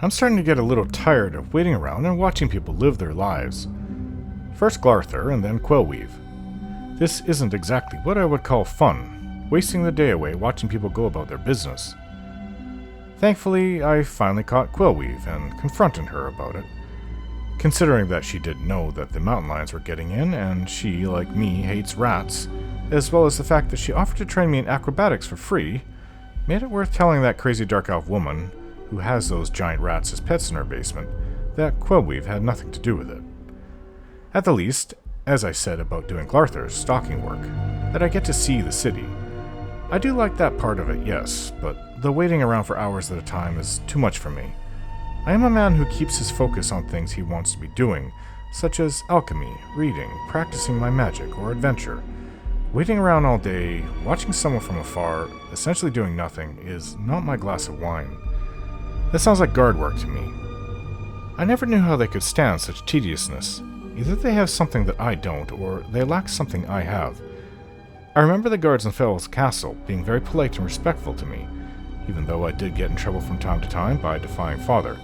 I'm starting to get a little tired of waiting around and watching people live their lives. First Glarther and then Quellweave. This isn't exactly what I would call fun, wasting the day away watching people go about their business. Thankfully, I finally caught Quellweave and confronted her about it. Considering that she did know that the mountain lions were getting in, and she, like me, hates rats, as well as the fact that she offered to train me in acrobatics for free, made it worth telling that crazy dark elf woman, who has those giant rats as pets in her basement, that Quellweave had nothing to do with it. At the least, as I said about doing Glarther's stalking work, that I get to see the city. I do like that part of it, yes, but the waiting around for hours at a time is too much for me. I am a man who keeps his focus on things he wants to be doing, such as alchemy, reading, practicing my magic, or adventure. Waiting around all day, watching someone from afar, essentially doing nothing, is not my glass of wine. That sounds like guard work to me. I never knew how they could stand such tediousness. Either they have something that I don't, or they lack something I have. I remember the guards in Fell's castle being very polite and respectful to me, even though I did get in trouble from time to time by defying father.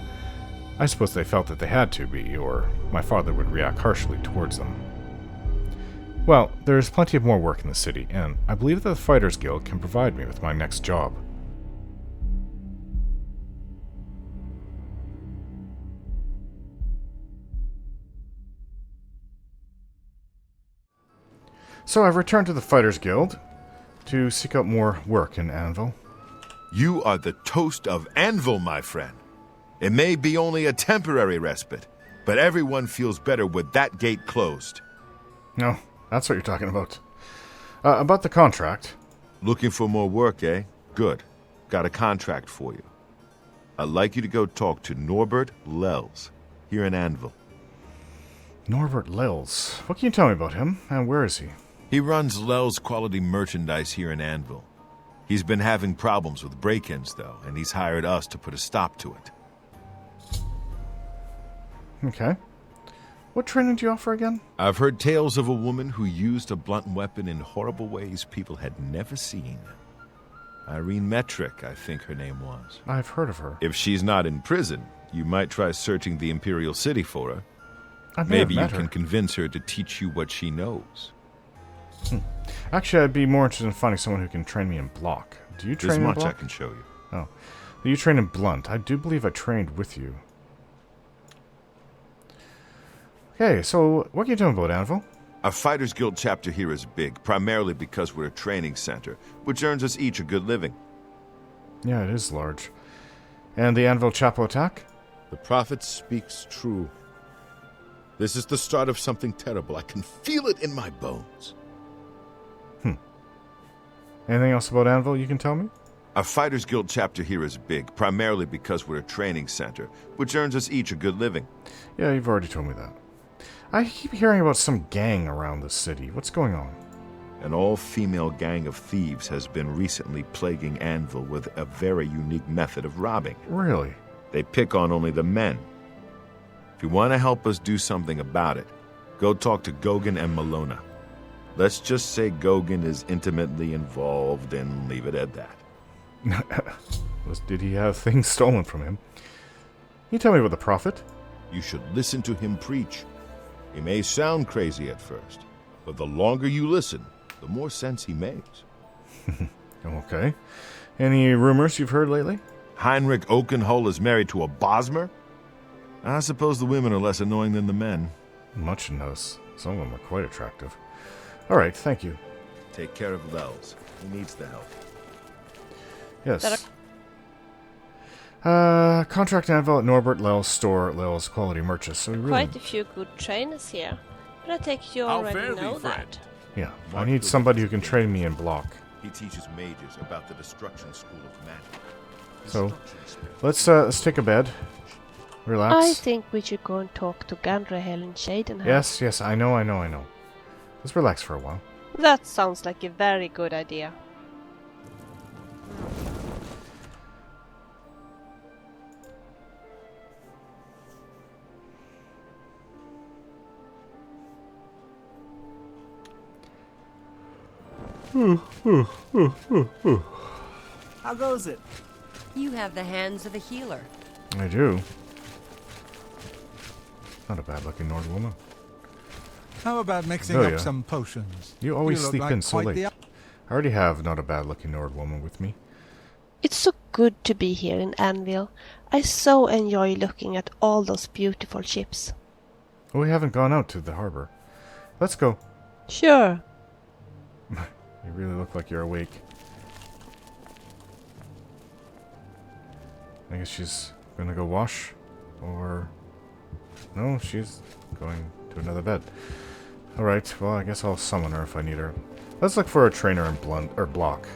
I suppose they felt that they had to be, or my father would react harshly towards them. Well, there is plenty of more work in the city, and I believe that the Fighters Guild can provide me with my next job. So I've returned to the Fighters Guild to seek out more work in Anvil. You are the toast of Anvil, my friend. It may be only a temporary respite, but everyone feels better with that gate closed. No, that's what you're talking about. About the contract. Looking for more work, eh? Good. Got a contract for you. I'd like you to go talk to Norbert Lels, here in Anvil. Norbert Lels. What can you tell me about him, and where is he? He runs Lels Quality Merchandise here in Anvil. He's been having problems with break-ins, though, and he's hired us to put a stop to it. Okay. What training do you offer again? I've heard tales of a woman who used a blunt weapon in horrible ways people had never seen. Irene Metric, I think her name was. I've heard of her. If she's not in prison, you might try searching the Imperial City for her. Maybe you can convince her to teach you what she knows. Actually, I'd be more interested in finding someone who can train me in block. Do you train in block? There's much I can show you. Oh. You train in blunt. I do believe I trained with you. Okay, so what can you tell me about Anvil? Our Fighters Guild chapter here is big, primarily because we're a training center, which earns us each a good living. Yeah, it is large. And the Anvil Chapel attack? The prophet speaks true. This is the start of something terrible. I can feel it in my bones. Anything else about Anvil you can tell me? Our Fighters Guild chapter here is big, primarily because we're a training center, which earns us each a good living. Yeah, you've already told me that. I keep hearing about some gang around the city. What's going on? An all-female gang of thieves has been recently plaguing Anvil with a very unique method of robbing. Really? They pick on only the men. If you want to help us do something about it, go talk to Gauguin and Malona. Let's just say Gauguin is intimately involved and leave it at that. Did he have things stolen from him? Can you tell me about the prophet? You should listen to him preach. He may sound crazy at first, but the longer you listen, the more sense he makes. Okay. Any rumors you've heard lately? Heinrich Oakenhull is married to a Bosmer? I suppose the women are less annoying than the men. Much knows. Some of them are quite attractive. All right, thank you. Take care of Lels. He needs the help. Yes. Contract Anvil at Norbert Lels' store, Lels Quality Merchants. So Quite a few good trainers here, but I take you already know that. Yeah, I need somebody who can train me in block. He teaches mages about the destruction school of magic. So, let's take a bed. Relax. I think we should go and talk to Gandrahel and Shadenhouse. Yes, I know. Let's relax for a while. That sounds like a very good idea. How goes it? You have the hands of a healer. I do. Not a bad-looking Nord woman. How about mixing Vilja, up some potions? You always look sleep like in so quite late. I already have not a bad-looking Nord woman with me. It's so good to be here in Anvil. I so enjoy looking at all those beautiful ships. Oh, we haven't gone out to the harbor. Let's go. Sure. You really look like you're awake. I guess she's gonna go wash. Or... no, she's going to another bed. Alright, well, I guess I'll summon her if I need her. Let's look for a trainer in Block.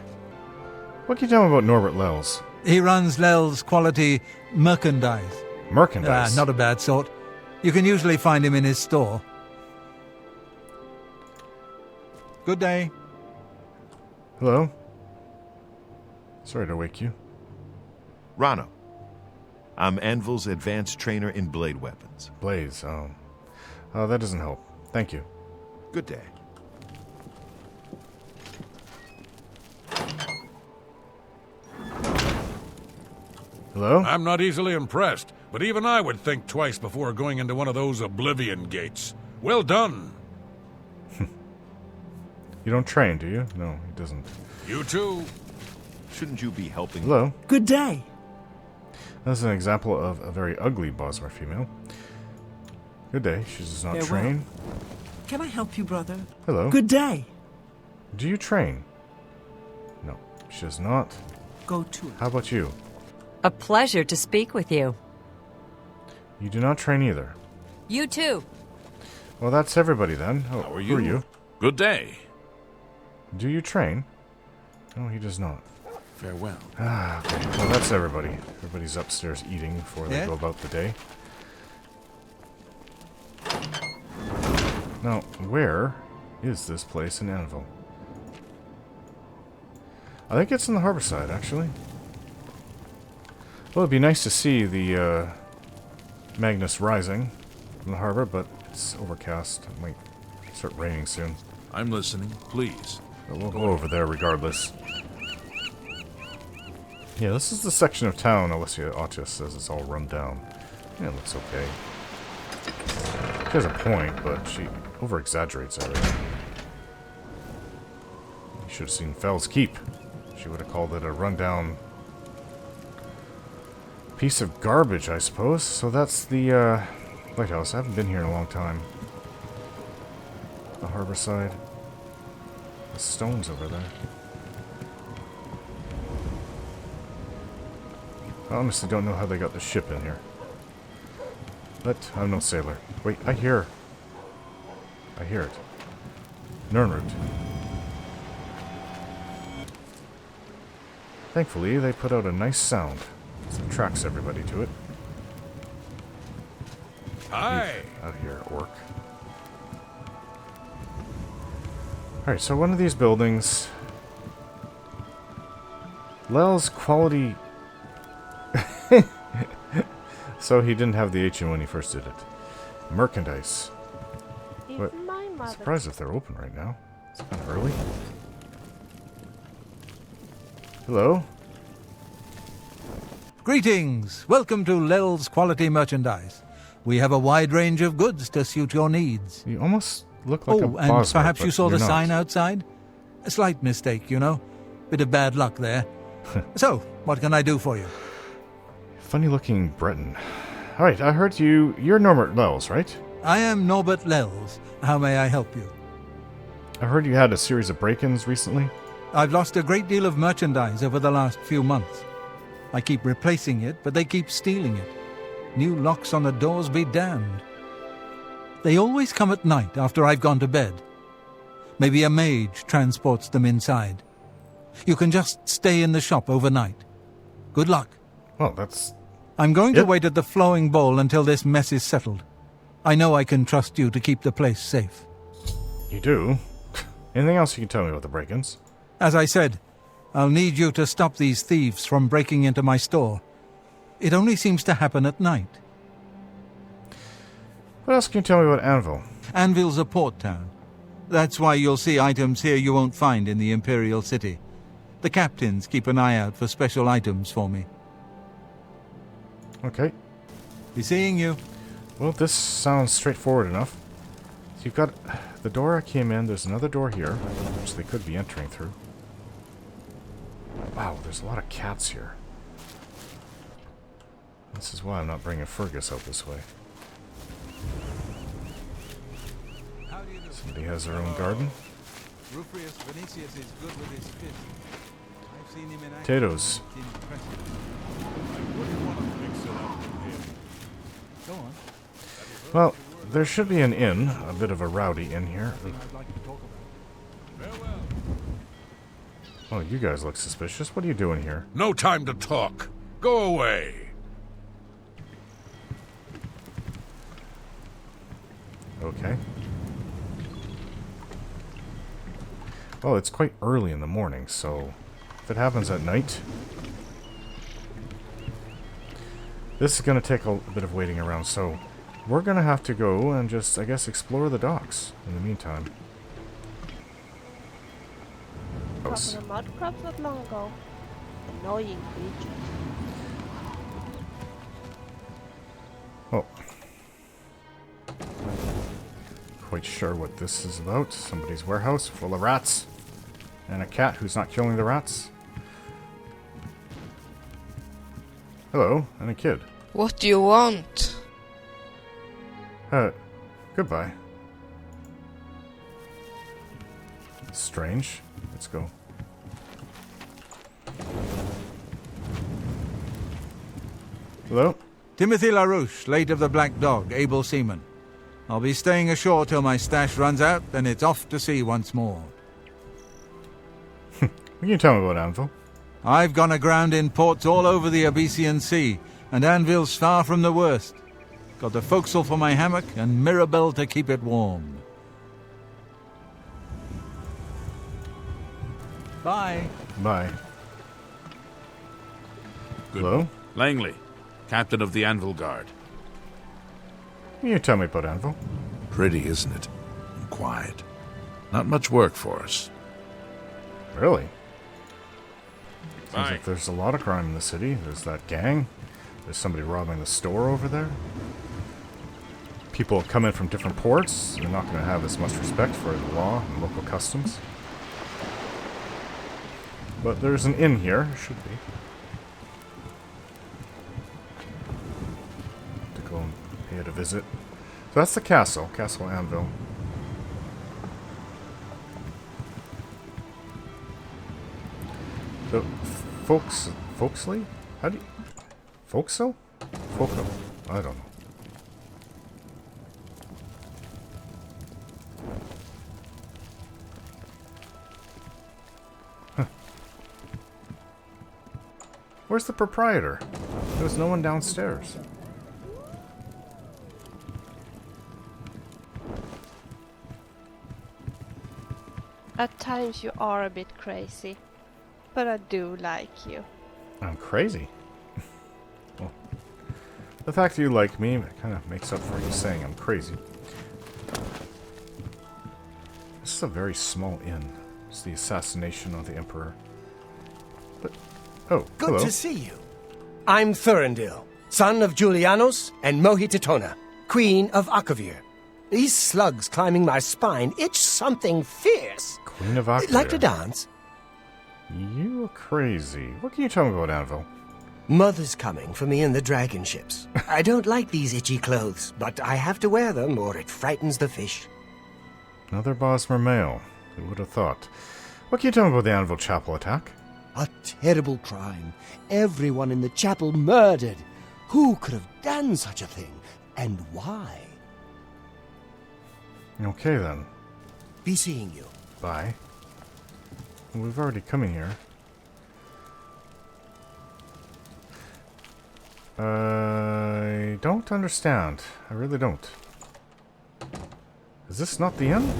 What can you tell me about Norbert Lels? He runs Lel's quality merchandise. Merchandise? Not a bad sort. You can usually find him in his store. Good day. Hello? Sorry to wake you. Rano. I'm Anvil's advanced trainer in blade weapons. Blaze, oh. Oh, that doesn't help. Thank you. Good day. Hello? I'm not easily impressed, but even I would think twice before going into one of those oblivion gates. Well done. You don't train, do you? No, he doesn't. You too. Shouldn't you be helping? Hello? Good day. That's an example of a very ugly Bosmer female. Good day. She does not Farewell. train. Can I help you, brother? Hello? Good day. Do you train? No, she does not. Go to it. How about you? A pleasure to speak with you. You do not train either. You too. Well, that's everybody then. Oh, How are who are you? you? Good day. Do you train? No, he does not. Farewell. Ah, okay. Well, that's everybody. Everybody's upstairs eating before they Yeah? go about the day. Now, where is this place in Anvil? I think it's in the harbor side, actually. Well, it'd be nice to see the Magnus rising from the harbor, but it's overcast. It might start raining soon. I'm listening, please. But we'll go over there regardless. Yeah, this is the section of town Alicia Autius says it's all run down. Yeah, it looks okay. She has a point, but she over-exaggerates everything. You should have seen Fell's Keep. She would have called it a rundown piece of garbage, I suppose. So that's the lighthouse. I haven't been here in a long time. The harbor side. The stones over there. I honestly don't know how they got the ship in here. But I'm no sailor. Wait, I hear it. Nernroot. Thankfully, they put out a nice sound. It attracts everybody to it. Hi. Out here, orc. Alright, so one of these buildings... Lel's quality... So he didn't have the H in when he first did it. Merchandise. If What? my I'm mother... surprised if they're open right now. It's kind of early. Hello? Greetings! Welcome to Lel's Quality Merchandise. We have a wide range of goods to suit your needs. You almost look like a Oh, and Bosmer, perhaps you but saw the you're not. sign outside? A slight mistake, you know. Bit of bad luck there. So, what can I do for you? Funny looking Breton. Alright, I heard you're Norbert Lels, right? I am Norbert Lels. How may I help you? I heard you had a series of break-ins recently. I've lost a great deal of merchandise over the last few months. I keep replacing it, but they keep stealing it. New locks on the doors be damned. They always come at night after I've gone to bed. Maybe a mage transports them inside. You can just stay in the shop overnight. Good luck. Well, that's... I'm going to Yep. wait at the flowing bowl until this mess is settled. I know I can trust you to keep the place safe. You do? Anything else you can tell me about the break-ins? As I said, I'll need you to stop these thieves from breaking into my store. It only seems to happen at night. What else can you tell me about Anvil? Anvil's a port town. That's why you'll see items here you won't find in the Imperial City. The captains keep an eye out for special items for me. Okay. Be seeing you. Well, this sounds straightforward enough. So you've got the door I came in. There's another door here, which they could be entering through. Wow, there's a lot of cats here. This is why I'm not bringing Fergus out this way. Somebody has their own garden. Rufrius Vinicius is good with his fist. I've seen him in action. Potatoes. It's impressive. Go on. Well, there should be an inn. A bit of a rowdy inn here. I'd like to talk about. Oh, you guys look suspicious. What are you doing here? No time to talk. Go away. Okay. Well, it's quite early in the morning, so if it happens at night, this is going to take a bit of waiting around, so we're going to have to go and just, I guess, explore the docks in the meantime. Couple of mud crabs not long ago. Annoying creatures. Oh. Quite sure what this is about. Somebody's warehouse full of rats. And a cat who's not killing the rats. Hello, and a kid. What do you want? Goodbye. Strange. Let's go. Hello? Timothy LaRouche, late of the Black Dog, able seaman. I'll be staying ashore till my stash runs out, then it's off to sea once more. What can you tell me about Anvil? I've gone aground in ports all over the Abyssian Sea, and Anvil's far from the worst. Got the forecastle for my hammock, and Mirabelle to keep it warm. Bye. Bye. Good. Hello? Langley, captain of the Anvil Guard. Can you tell me about Anvil? Pretty, isn't it? And quiet. Not much work for us. Really? Seems Bye. like there's a lot of crime in the city. There's that gang. There's somebody robbing the store over there. People come in from different ports. They're not going to have as much respect for the law and local customs. But there's an inn here. Should be. To go and pay it a visit. So that's the castle. Castle Anvil. So, Folksley? How do you... Folksel? Folko? I don't know. Huh. Where's the proprietor? There's no one downstairs. At times you are a bit crazy. But I do like you. I'm crazy. Well, the fact that you like me kind of makes up for you saying I'm crazy. This is a very small inn. It's the assassination of the Emperor. But, oh, Good hello. to see you. I'm Thurendil, son of Julianos and Mohititona, Queen of Akavir. These slugs climbing my spine itch something fierce. Queen of Akavir. Like to dance? You are crazy. What can you tell me about Anvil? Mother's coming for me in the dragon ships. I don't like these itchy clothes, but I have to wear them or it frightens the fish. Another Bosmer male. Who would have thought? What can you tell me about the Anvil Chapel attack? A terrible crime. Everyone in the chapel murdered. Who could have done such a thing? And why? Okay then. Be seeing you. Bye. We've already come in here. I don't understand. I really don't. Is this not the inn?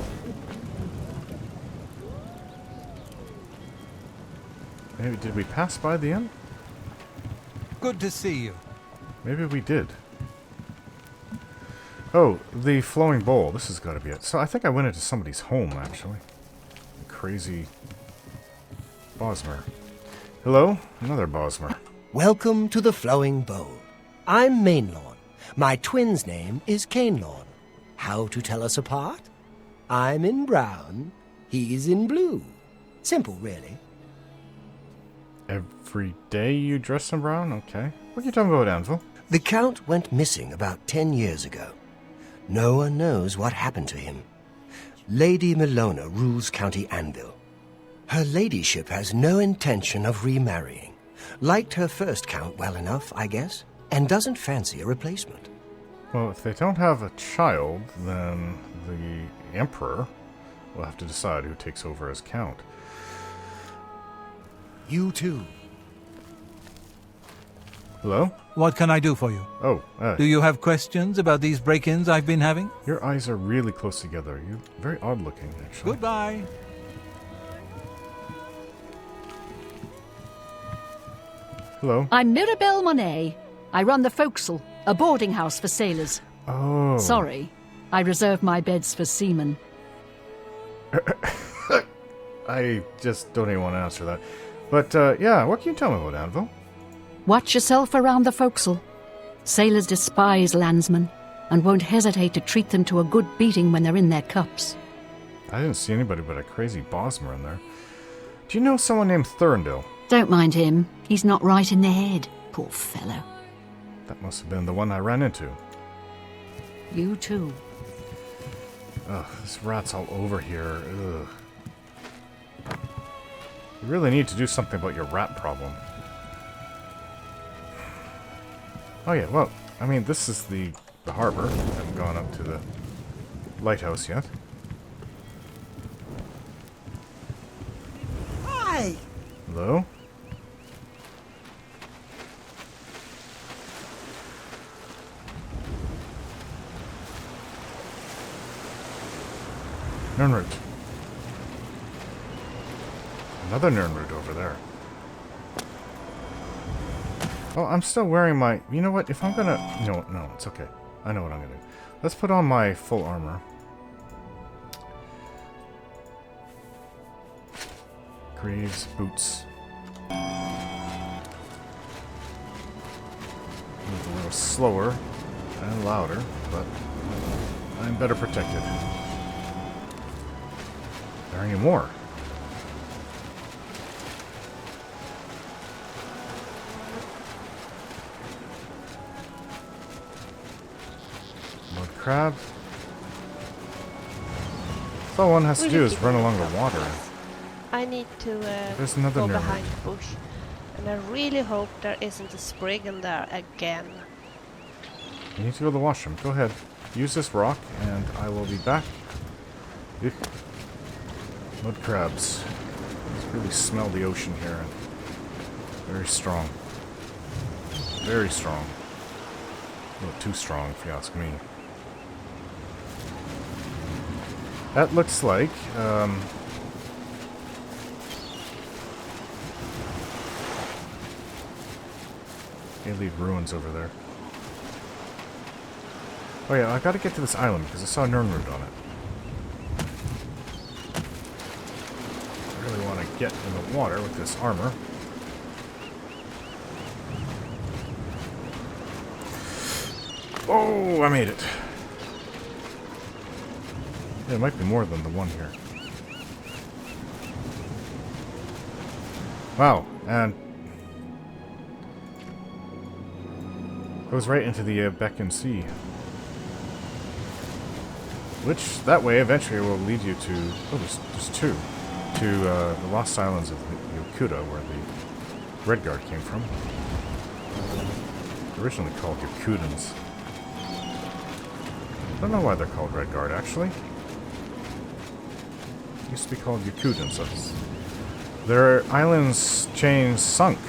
Maybe did we pass by the inn? Good to see you. Maybe we did. Oh, the flowing bowl. This has got to be it. So I think I went into somebody's home, actually. Crazy Bosmer. Hello? Another Bosmer. Welcome to the Flowing Bowl. I'm Mainlawn. My twin's name is Canelawn. How to tell us apart? I'm in brown, he's in blue. Simple, really. Every day you dress in brown? Okay. What are you talking about, Anvil? The Count went missing about 10 years ago. No one knows what happened to him. Lady Melona rules County Anvil. Her ladyship has no intention of remarrying. Liked her first Count well enough, I guess, and doesn't fancy a replacement. Well, if they don't have a child, then the Emperor will have to decide who takes over as Count. You too. Hello? What can I do for you? Oh, Do you have questions about these break-ins I've been having? your eyes are really close together. You're very odd looking, actually. Goodbye. Hello? I'm Mirabelle Monet. I run the Forecastle, a boarding house for sailors. Oh. Sorry, I reserve my beds for seamen. I just don't even want to answer that. But, yeah, what can you tell me about Anvil? Watch yourself around the forecastle. Sailors despise landsmen and won't hesitate to treat them to a good beating when they're in their cups. I didn't see anybody but a crazy Bosmer in there. Do you know someone named Thurndil? Don't mind him. He's not right in the head. Poor fellow. That must have been the one I ran into. You too. Ugh, this rat's all over here. Ugh. You really need to do something about your rat problem. Oh yeah, well, I mean, this is the harbor. I haven't gone up to the lighthouse yet. Hi! Hello? Nernroot. Another Nernroot over there. Oh, I'm still wearing my... You know what? If I'm gonna... No, it's okay. I know what I'm gonna do. Let's put on my full armor. Greaves, boots. Move a little slower and louder, but I'm better protected. There are any more? Mud crab. So all one has to do is run along the water. I need to There's another go Nernroot. behind the bush. And I really hope there isn't a sprig in there again. You need to go to the washroom. Go ahead. Use this rock, and I will be back. Eek. Mud crabs. Let's really smell the ocean here. Very strong. Very strong. A little too strong, if you ask me. That looks like... they leave ruins over there. Oh yeah, I gotta get to this island because I saw a Nernroot on it. I really want to get in the water with this armor. Oh, I made it. Yeah, it might be more than the one here. Wow, and goes right into the Beck and Sea. Which, that way, eventually will lead you to... Oh, there's two. To the Lost Islands of Yakuta, where the Redguard came from. Originally called Yakutans. I don't know why they're called Redguard, actually. Used to be called Yakutans. Their islands chains sunk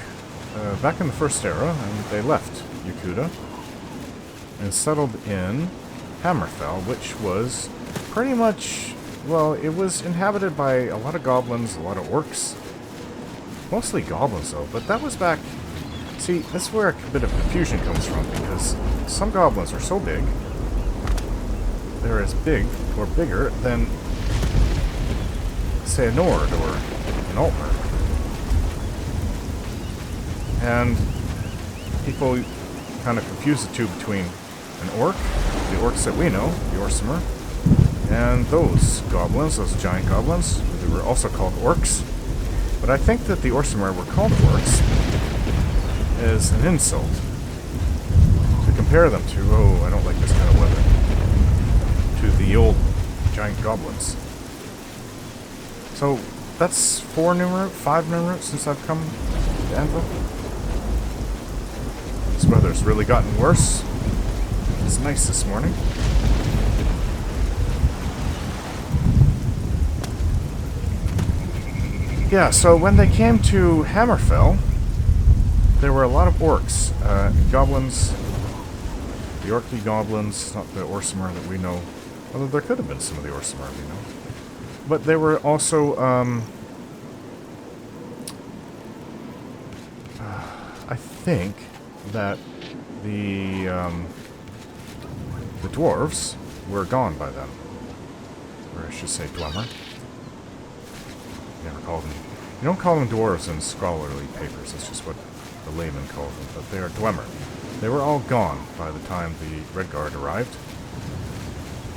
back in the First Era, and they left Yakuta and settled in Hammerfell, which was pretty much, well, it was inhabited by a lot of goblins, a lot of orcs. Mostly goblins, though, but that was back... See, that's where a bit of confusion comes from, because some goblins are so big, they're as big, or bigger, than, say, a Nord or an Altmer. And people kind of confuse the two between an orc, the orcs that we know, the Orsimer, and those goblins, those giant goblins. They were also called orcs. But I think that the Orsimer were called orcs as an insult. To compare them to, oh, I don't like this kind of weather, to the old giant goblins. So, that's 5 new routes since I've come to Anvil. This weather's really gotten worse. It's nice this morning. Yeah, so when they came to Hammerfell, there were a lot of orcs, goblins, the orky goblins, not the Orsimer that we know. Although there could have been some of the Orsimer we know. But they were also, I think that the dwarves were gone by then. Or I should say Dwemer. Never called them. You don't call them dwarves in scholarly papers. That's just what the layman calls them. But they are Dwemer. They were all gone by the time the Redguard arrived.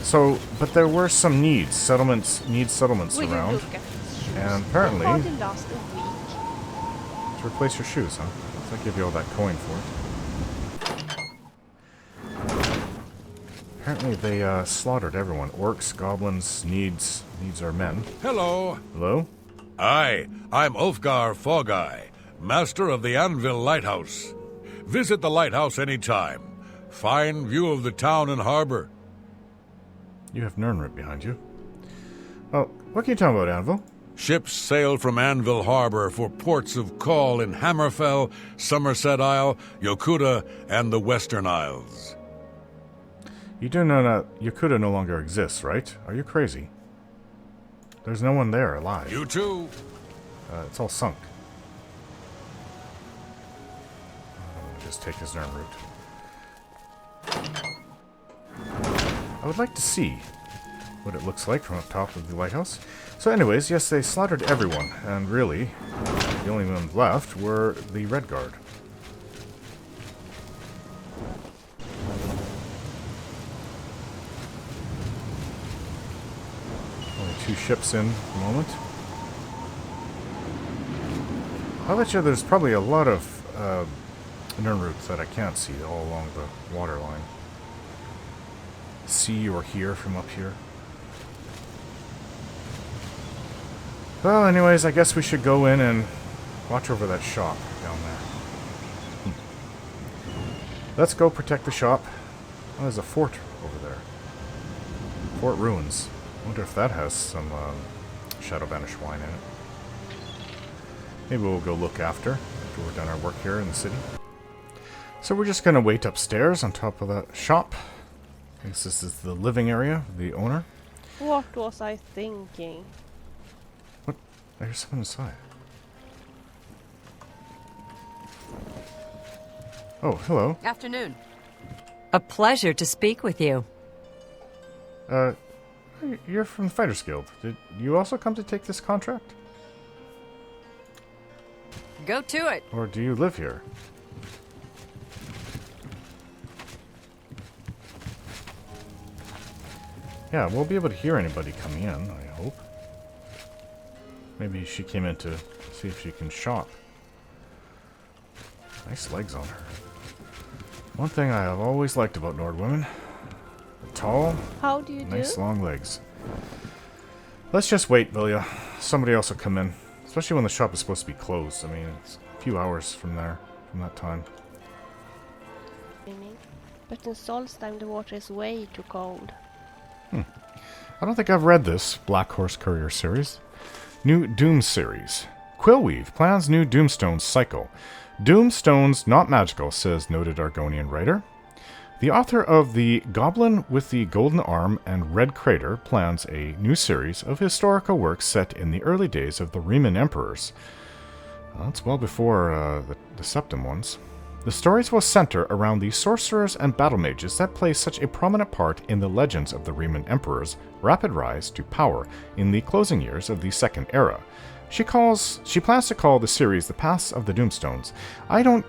So, but there were some settlements around. And apparently, to replace your shoes, huh? I'll give you all that coin for it. Apparently they slaughtered everyone. Orcs, goblins, needs are men. Hello. Hello? Aye, I'm Ulfgar Fogeye, master of the Anvil lighthouse. Visit the lighthouse any time. Fine view of the town and harbor. You have Nirnroot behind you. Well, what can you tell me about Anvil? Ships sail from Anvil Harbor for ports of call in Hammerfell, Somerset Isle, Yokuda, and the Western Isles. You do know that Yokuda no longer exists, right? Are you crazy? There's no one there alive. You too. It's all sunk. I'll just take his Nirnroot. I would like to see what it looks like from up top of the lighthouse. So anyways, yes, they slaughtered everyone, and really, the only ones left were the Redguard. Only 2 ships in at the moment. I'll bet you there's probably a lot of Nirnroots that I can't see all along the waterline. See or hear from up here. Well, anyways, I guess we should go in and watch over that shop down there. Let's go protect the shop. Oh, there's a fort over there. Fort Ruins. I wonder if that has some Shadow Banish wine in it. Maybe we'll go look after we're done our work here in the city. So we're just going to wait upstairs on top of the shop. I guess this is the living area of the owner. What was I thinking? What? There's someone inside. Oh, hello. Afternoon. A pleasure to speak with you. You're from the Fighters Guild. Did you also come to take this contract? Go to it. Or do you live here? Yeah, we'll be able to hear anybody coming in, I hope. Maybe she came in to see if she can shop. Nice legs on her. One thing I have always liked about Nord women. Tall, how do you nice long legs. Let's just wait, Vilja. Somebody else will come in. Especially when the shop is supposed to be closed. I mean, it's a few hours from that time. But in Solstheim the water is way too cold. I don't think I've read this Black Horse Courier series. New Doom series. Quillweave plans new Doomstones cycle. Doomstones not magical, says noted Argonian writer. The author of The Goblin with the Golden Arm and Red Crater plans a new series of historical works set in the early days of the Riemann Emperors. That's well before the Septim ones. The stories will center around the sorcerers and battle mages that play such a prominent part in the legends of the Riemann Emperor's rapid rise to power in the closing years of the Second Era. She plans to call the series The Paths of the Doomstones. I know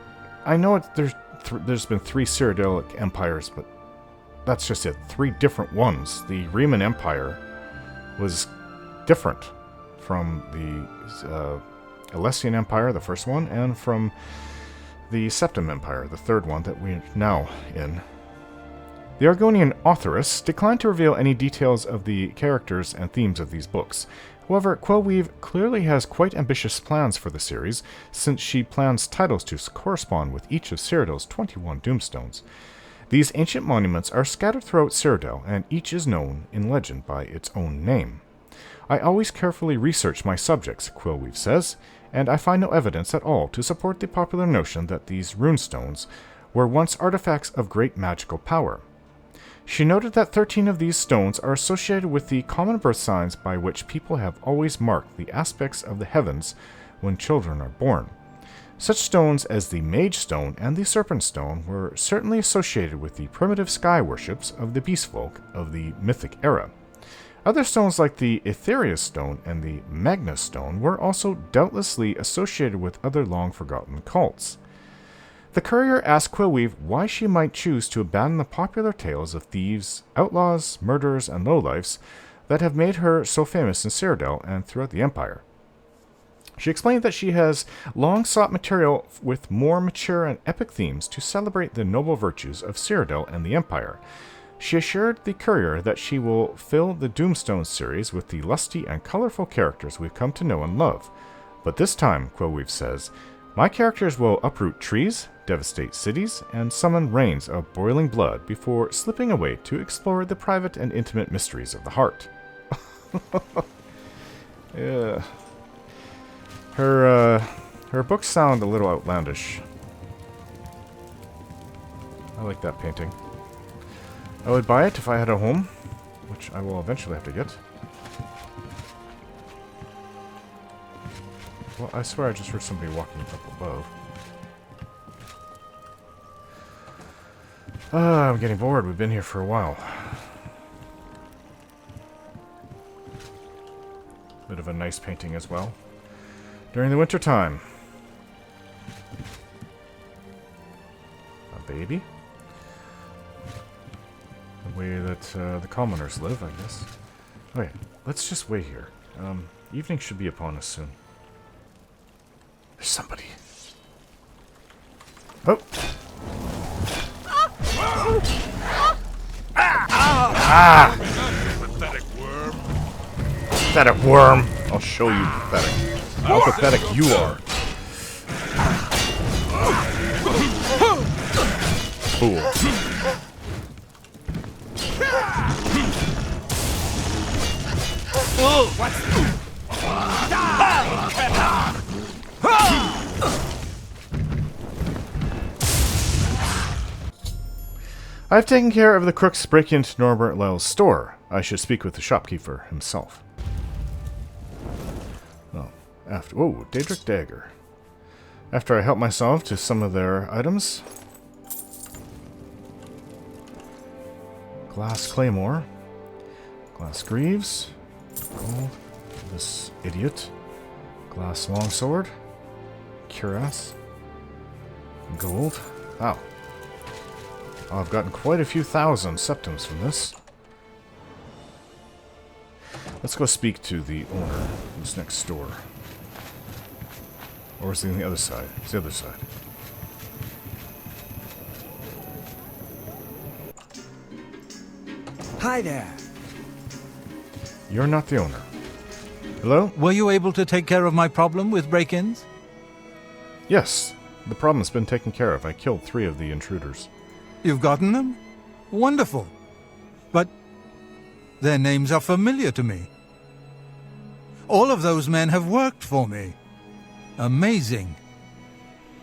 there's there's been 3 Cyrodiilic empires, but that's just it. 3 different ones. The Riemann Empire was different from the Alessian Empire, the first one, and from the Septim Empire, the third one that we're now in. The Argonian authoress declined to reveal any details of the characters and themes of these books. However, Quellweave clearly has quite ambitious plans for the series, since she plans titles to correspond with each of Cyrodiil's 21 Doomstones. These ancient monuments are scattered throughout Cyrodiil, and each is known in legend by its own name. I always carefully research my subjects, Quellweave says, and I find no evidence at all to support the popular notion that these runestones were once artifacts of great magical power. She noted that 13 of these stones are associated with the common birth signs by which people have always marked the aspects of the heavens when children are born. Such stones as the Mage Stone and the Serpent Stone were certainly associated with the primitive sky worships of the beastfolk of the mythic era. Other stones like the Aetherius Stone and the Magnus Stone were also doubtlessly associated with other long-forgotten cults. The courier asked Quellweave why she might choose to abandon the popular tales of thieves, outlaws, murderers, and lowlifes that have made her so famous in Cyrodiil and throughout the Empire. She explained that she has long sought material with more mature and epic themes to celebrate the noble virtues of Cyrodiil and the Empire. She assured the courier that she will fill the Doomstone series with the lusty and colorful characters we've come to know and love. But this time, Quellweave says, my characters will uproot trees, devastate cities, and summon rains of boiling blood before slipping away to explore the private and intimate mysteries of the heart. Yeah. Her books sound a little outlandish. I like that painting. I would buy it if I had a home, which I will eventually have to get. Well, I swear I just heard somebody walking up above. I'm getting bored. We've been here for a while. Bit of a nice painting as well. During the winter time. A baby? The way that the commoners live, I guess. Okay, let's just wait here. Evening should be upon us soon. There's somebody. Oh! Ah! Pathetic worm. Pathetic worm! I'll show you pathetic. How pathetic you are. Fool. I've taken care of the crooks breaking into Norbert Lel's store. I should speak with the shopkeeper himself. Oh, whoa, Daedric Dagger. After I help myself to some of their items. Glass Claymore. Glass Greaves. Gold. This idiot. Glass Longsword. Cuirass. Gold. Wow. I've gotten quite a few thousand septims from this. Let's go speak to the owner who's next door. Or is he on the other side? It's the other side. Hi there. You're not the owner. Hello? Were you able to take care of my problem with break-ins? Yes. The problem's been taken care of. I killed 3 of the intruders. You've gotten them? Wonderful. But their names are familiar to me. All of those men have worked for me. Amazing.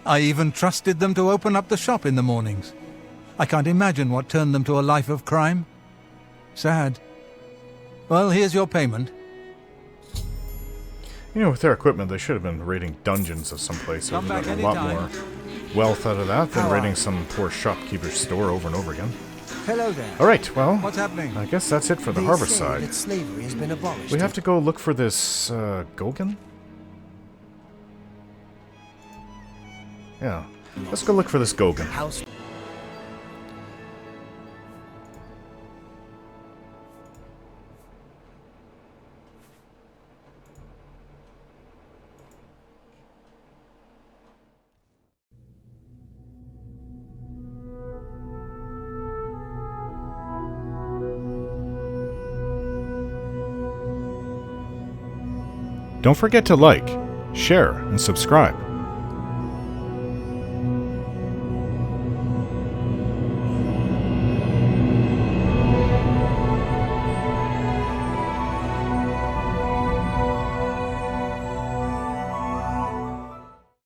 I even trusted them to open up the shop in the mornings. I can't imagine what turned them to a life of crime. Sad. Well, here's your payment. You know, with their equipment, they should have been raiding dungeons of someplace. Come back a lot more wealth out of that than How raiding some poor shopkeeper's store over and over again. Hello there. Alright, well, What's happening? I guess that's it for the They harbor say side. that slavery has been abolished. We have to go look for this, Gogan? Yeah. Let's go look for this Gogan. House. Don't forget to like, share, and subscribe.